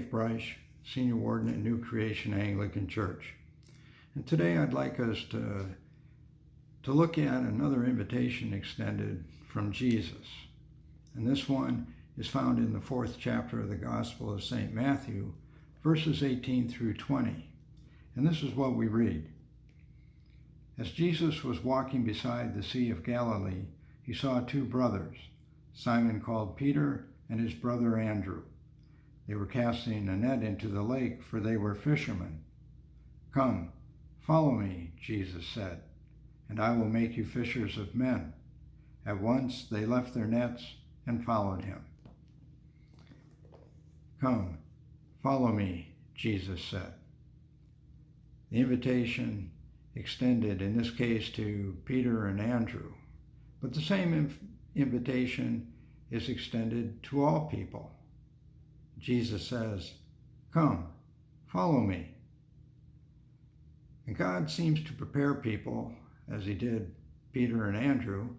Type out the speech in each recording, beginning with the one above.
Dave Breisch, Senior Warden at New Creation Anglican Church. And today I'd like us to look at another invitation extended from Jesus. And this one is found in the 4th chapter of the Gospel of St. Matthew, verses 18 through 20. And this is what we read. As Jesus was walking beside the Sea of Galilee, he saw two brothers, Simon called Peter and his brother Andrew. They were casting a net into the lake, for they were fishermen. "Come, follow me," Jesus said, "and I will make you fishers of men." At once they left their nets and followed him. "Come, follow me," Jesus said. The invitation extended, in this case, to Peter and Andrew, but the same invitation is extended to all people. Jesus says, "Come, follow me." And God seems to prepare people, as he did Peter and Andrew,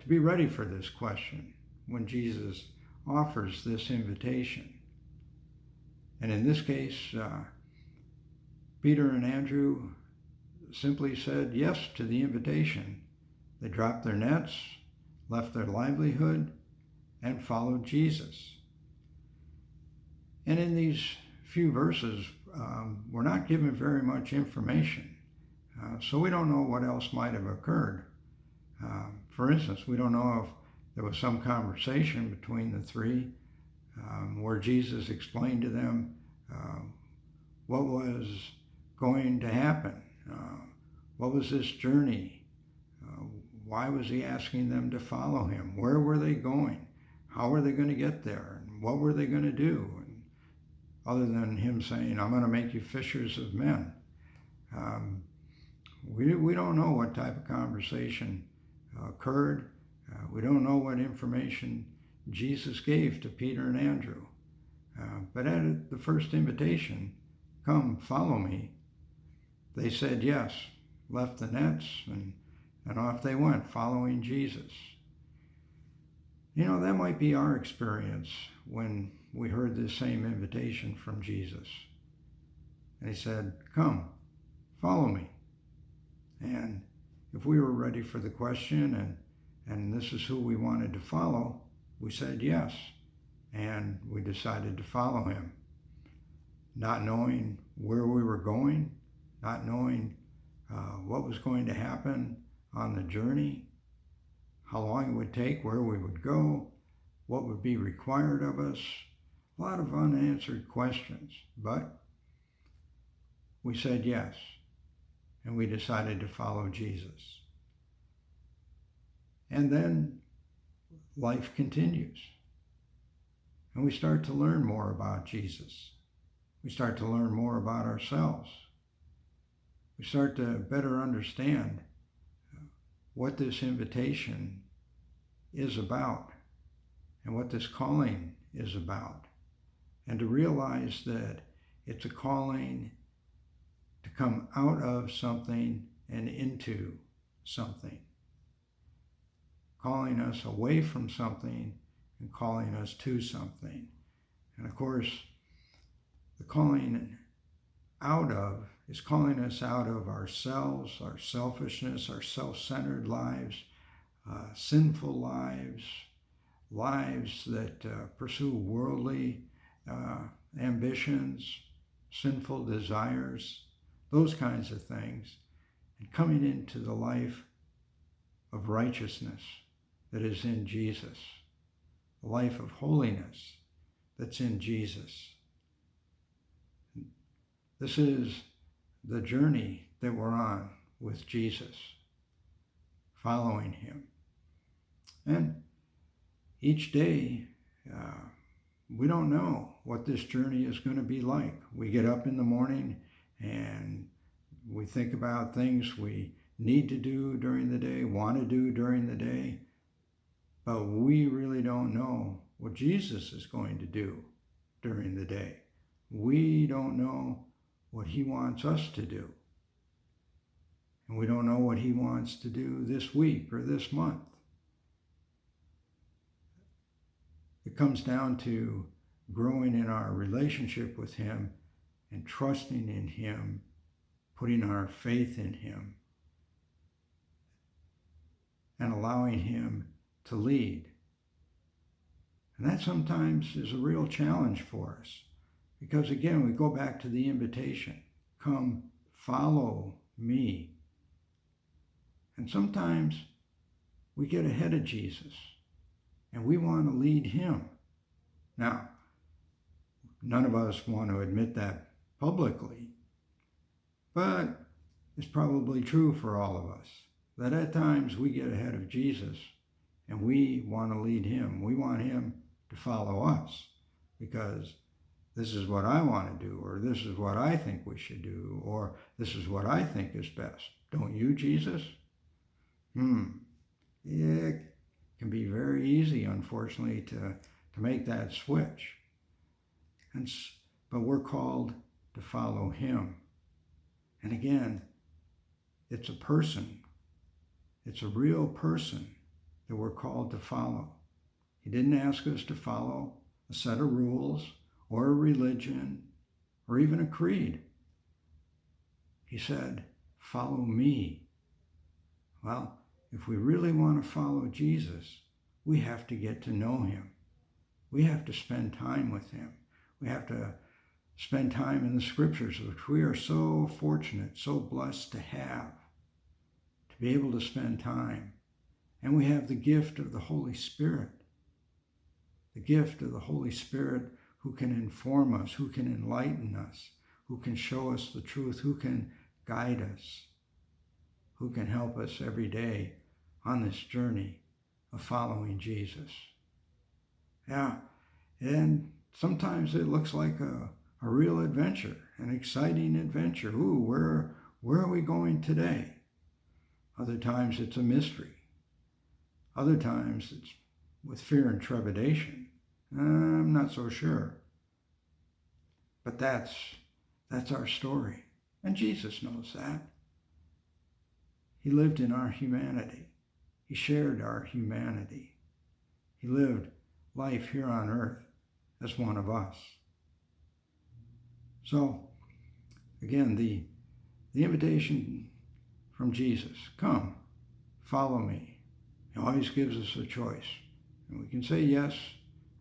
to be ready for this question when Jesus offers this invitation. And in this case, Peter and Andrew simply said yes to the invitation. They dropped their nets, left their livelihood, and followed Jesus. And in these few verses, we're not given very much information. So we don't know what else might have occurred. For instance, we don't know if there was some conversation between the three where Jesus explained to them what was going to happen. What was this journey? Why was he asking them to follow him? Where were they going? How were they going to get there? And what were they going to do? Other than him saying, "I'm going to make you fishers of men." We don't know what type of conversation occurred. We don't know what information Jesus gave to Peter and Andrew. But at the first invitation, "Come, follow me," they said yes, left the nets, and off they went, following Jesus. You know, that might be our experience when we heard this same invitation from Jesus. And he said, "Come, follow me." And if we were ready for the question and this is who we wanted to follow, we said yes. And we decided to follow him, not knowing where we were going, not knowing what was going to happen on the journey, how long it would take, where we would go, what would be required of us. A lot of unanswered questions, but we said yes, and we decided to follow Jesus. And then life continues, and we start to learn more about Jesus. We start to learn more about ourselves. We start to better understand what this invitation is about and what this calling is about, and to realize that it's a calling to come out of something and into something, calling us away from something and calling us to something. And of course, the calling out of is calling us out of ourselves, our selfishness, our self-centered lives, sinful lives, lives that pursue worldly ambitions, sinful desires, those kinds of things, and coming into the life of righteousness that is in Jesus, the life of holiness that's in Jesus. This is the journey that we're on with Jesus, following him. And each day, we don't know what this journey is going to be like. We get up in the morning and we think about things we need to do during the day, want to do during the day, but we really don't know what Jesus is going to do during the day. We don't know what he wants us to do. And we don't know what he wants to do this week or this month. It comes down to growing in our relationship with him and trusting in him, putting our faith in him, and allowing him to lead. And that sometimes is a real challenge for us, because again, we go back to the invitation, come follow me. And sometimes we get ahead of Jesus and we want to lead him. Now, none of us want to admit that publicly, but it's probably true for all of us, that at times we get ahead of Jesus and we want to lead him. We want him to follow us because this is what I want to do, or this is what I think we should do, or this is what I think is best. Don't you, Jesus? It can be very easy, unfortunately, to make that switch. But we're called to follow him. And again, it's a person. It's a real person that we're called to follow. He didn't ask us to follow a set of rules or a religion or even a creed. He said, follow me. Well, if we really want to follow Jesus, we have to get to know him. We have to spend time with him. We have to spend time in the scriptures, which we are so fortunate, so blessed to have, to be able to spend time. And we have the gift of the Holy Spirit, the gift of the Holy Spirit who can inform us, who can enlighten us, who can show us the truth, who can guide us, who can help us every day on this journey of following Jesus. Yeah, and sometimes it looks like a real adventure, an exciting adventure. Ooh, where are we going today? Other times it's a mystery. Other times it's with fear and trepidation. I'm not so sure. But that's our story. And Jesus knows that. He lived in our humanity. He shared our humanity. He lived life here on earth as one of us. So, again, the invitation from Jesus, come, follow me. He always gives us a choice. And we can say yes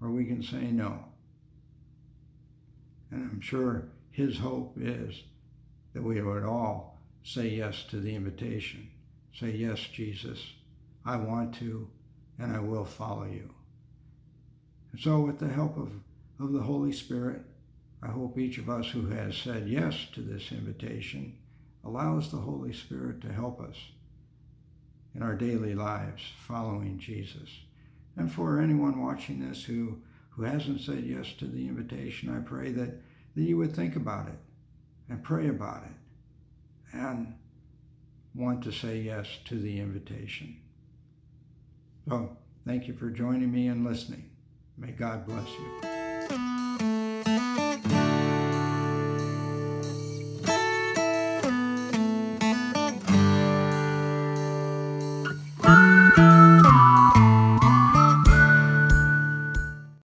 or we can say no. And I'm sure his hope is that we would all say yes to the invitation. Say, yes, Jesus, I want to and I will follow you. And so with the help of the Holy Spirit, I hope each of us who has said yes to this invitation allows the Holy Spirit to help us in our daily lives following Jesus. And for anyone watching this who hasn't said yes to the invitation, I pray that you would think about it and pray about it and want to say yes to the invitation. So, thank you for joining me and listening. May God bless you.